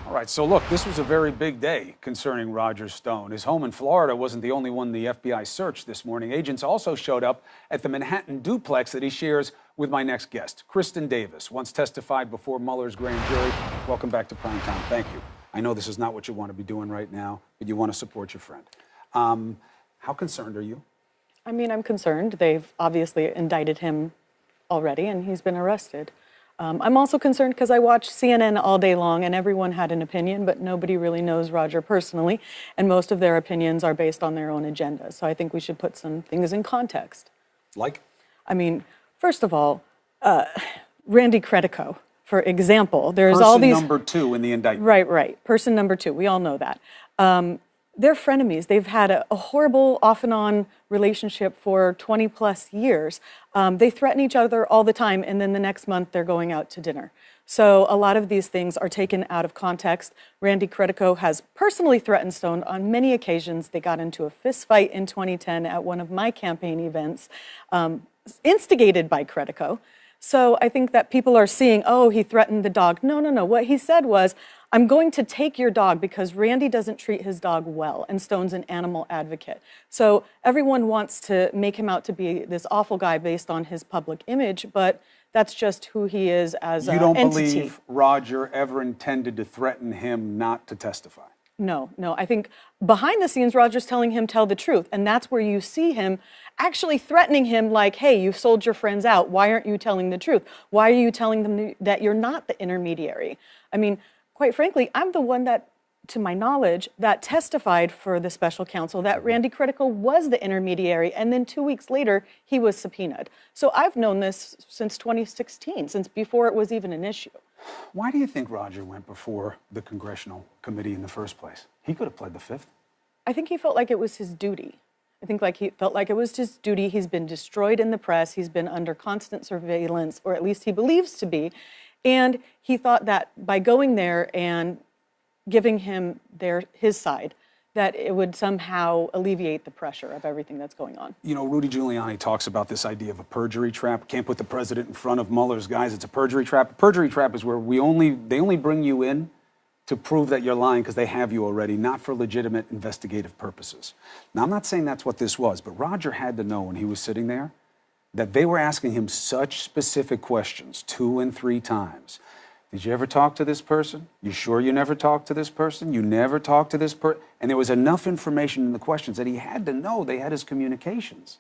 All right, so look, this was a very big day concerning Roger Stone. His home in Florida wasn't the only one the FBI searched this morning. Agents also showed up at the Manhattan duplex that he shares with my next guest, Kristen Davis, once testified before Mueller's grand jury. Welcome back to Primetime. Thank you. I know this is not what you want to be doing right now, but you want to support your friend. How concerned are you? I mean, I'm concerned. They've obviously indicted him already, and he's been arrested. I'm also concerned because I watch CNN all day long, and everyone had an opinion, but nobody really knows Roger personally, and most of their opinions are based on their own agenda. So I think we should put some things in context. Like? I mean, first of all, Randy Credico, for example, there's Person all these... number 2 in the indictment. Right. Person number 2. We all know that. They're frenemies. They've had a horrible off-and-on relationship for 20-plus years. They threaten each other all the time, and then the next month they're going out to dinner. So a lot of these things are taken out of context. Randy Credico has personally threatened Stone on many occasions. They got into a fist fight in 2010 at one of my campaign events, instigated by Credico. So I think that people are seeing, oh, he threatened the dog. No. What he said was, I'm going to take your dog because Randy doesn't treat his dog well, and Stone's an animal advocate. So everyone wants to make him out to be this awful guy based on his public image, but that's just who he is as an entity. You don't believe Roger ever intended to threaten him not to testify? No. I think behind the scenes, Roger's telling him tell the truth, and that's where you see him actually threatening him like, hey, you've sold your friends out. Why aren't you telling the truth? Why are you telling them that you're not the intermediary? I mean, quite frankly, I'm the one that, to my knowledge, that testified for the special counsel that Randy Credico was the intermediary, and then 2 weeks later, he was subpoenaed. So I've known this since 2016, since before it was even an issue. Why do you think Roger went before the congressional committee in the first place? He could have pled the fifth. I think he felt like it was his duty. He felt like it was his duty. He's been destroyed in the press. He's been under constant surveillance, or at least he believes to be. And he thought that by going there and giving him his side, that it would somehow alleviate the pressure of everything that's going on. You know, Rudy Giuliani talks about this idea of a perjury trap. Can't put the president in front of Mueller's guys. It's a perjury trap. A perjury trap is where they only bring you in to prove that you're lying because they have you already, not for legitimate investigative purposes. Now, I'm not saying that's what this was, but Roger had to know when he was sitting there that they were asking him such specific questions 2 and 3 times. Did you ever talk to this person? You sure you never talked to this person? You never talked to this person? And there was enough information in the questions that he had to know they had his communications.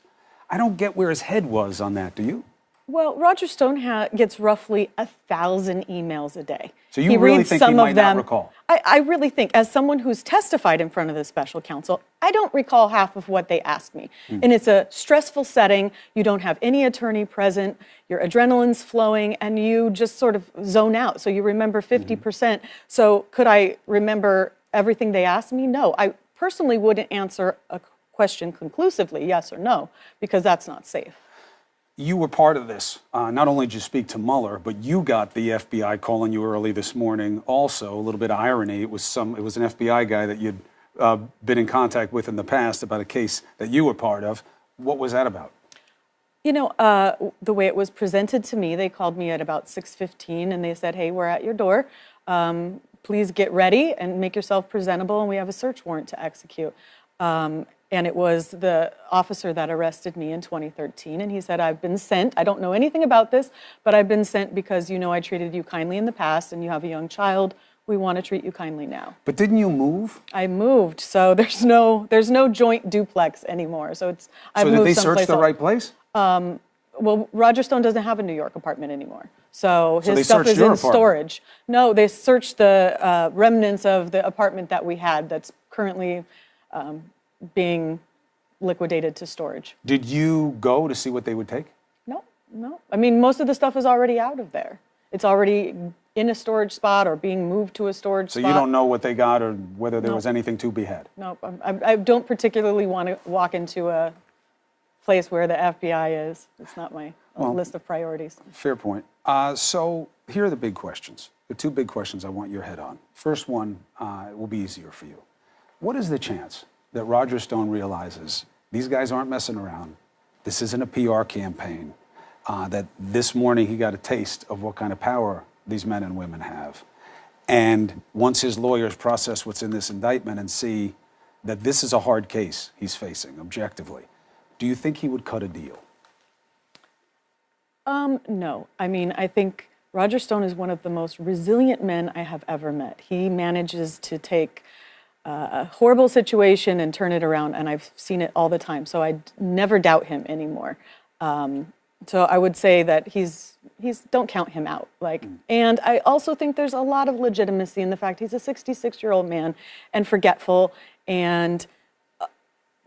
I don't get where his head was on that, do you? Well, Roger Stone gets roughly 1,000 emails a day. So you really think he might not recall? I really think, as someone who's testified in front of the special counsel, I don't recall half of what they asked me. And it's a stressful setting. You don't have any attorney present. Your adrenaline's flowing, and you just sort of zone out. So you remember 50%. So could I remember everything they asked me? No. I personally wouldn't answer a question conclusively, yes or no, because that's not safe. You were part of this. Not only did you speak to Mueller, but you got the FBI calling you early this morning. Also, a little bit of irony, it was an FBI guy that you'd been in contact with in the past about a case that you were part of. What was that about? You know, the way it was presented to me, they called me at about 6:15 and they said, hey, we're at your door. Please get ready and make yourself presentable, and we have a search warrant to execute. And it was the officer that arrested me in 2013. And he said, I've been sent. I don't know anything about this, but I've been sent because you know I treated you kindly in the past and you have a young child. We want to treat you kindly now. But didn't you move? I moved, so there's no joint duplex anymore. So I've moved. So did they search the right place? Well, Roger Stone doesn't have a New York apartment anymore. So his stuff is in storage. No, they searched the remnants of the apartment that we had that's currently being liquidated to storage. Did you go to see what they would take? No. I mean, most of the stuff is already out of there. It's already in a storage spot or being moved to a storage spot. So you don't know what they got or whether there was anything to be had? No, I don't particularly want to walk into a place where the FBI is. It's not my list of priorities. Fair point. So here are the big questions. The 2 big questions I want your head on. First one will be easier for you. What is the chance that Roger Stone realizes these guys aren't messing around, this isn't a PR campaign, that this morning he got a taste of what kind of power these men and women have, And once his lawyers process what's in this indictment and see that this is a hard case he's facing objectively, do you think he would cut a deal? No. I mean, I think Roger Stone is one of the most resilient men I have ever met. He manages to take a horrible situation and turn it around, and I've seen it all the time. So I never doubt him anymore. So I would say that he's don't count him out. And I also think there's a lot of legitimacy in the fact he's a 66-year-old man and forgetful, and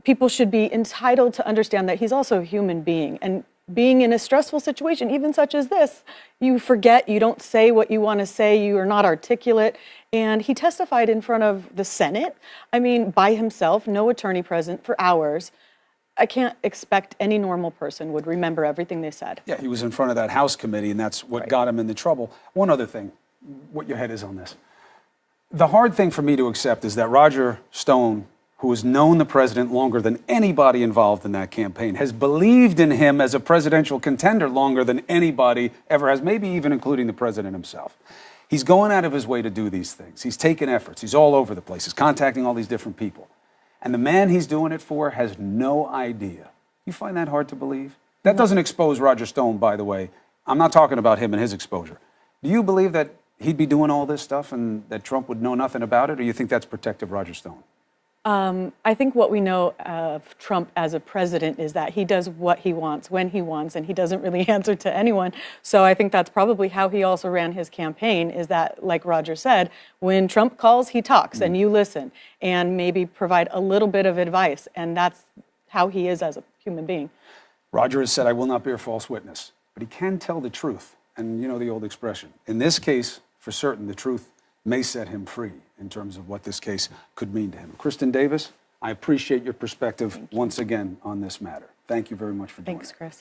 people should be entitled to understand that he's also a human being. And being in a stressful situation, even such as this, you forget, you don't say what you want to say, you are not articulate. And he testified in front of the Senate, I mean, by himself, no attorney present, for hours. I can't expect any normal person would remember everything they said. Yeah, he was in front of that House committee, and that's what got him into trouble. One other thing, what your head is on this. The hard thing for me to accept is that Roger Stone, who has known the president longer than anybody involved in that campaign, has believed in him as a presidential contender longer than anybody ever has, maybe even including the president himself. He's going out of his way to do these things. He's taking efforts. He's all over the place. He's contacting all these different people. And the man he's doing it for has no idea. You find that hard to believe? That doesn't expose Roger Stone, by the way. I'm not talking about him and his exposure. Do you believe that he'd be doing all this stuff and that Trump would know nothing about it, or do you think that's protective Roger Stone? I think what we know of Trump as a president is that he does what he wants, when he wants, and he doesn't really answer to anyone. So I think that's probably how he also ran his campaign, is that, like Roger said, when Trump calls, he talks, and you listen, and maybe provide a little bit of advice. And that's how he is as a human being. Roger has said, I will not bear false witness, but he can tell the truth. And you know the old expression. In this case, for certain, the truth may set him free in terms of what this case could mean to him. Kristen Davis, I appreciate your perspective once again on this matter. Thank you very much for doing it. Thanks, Chris.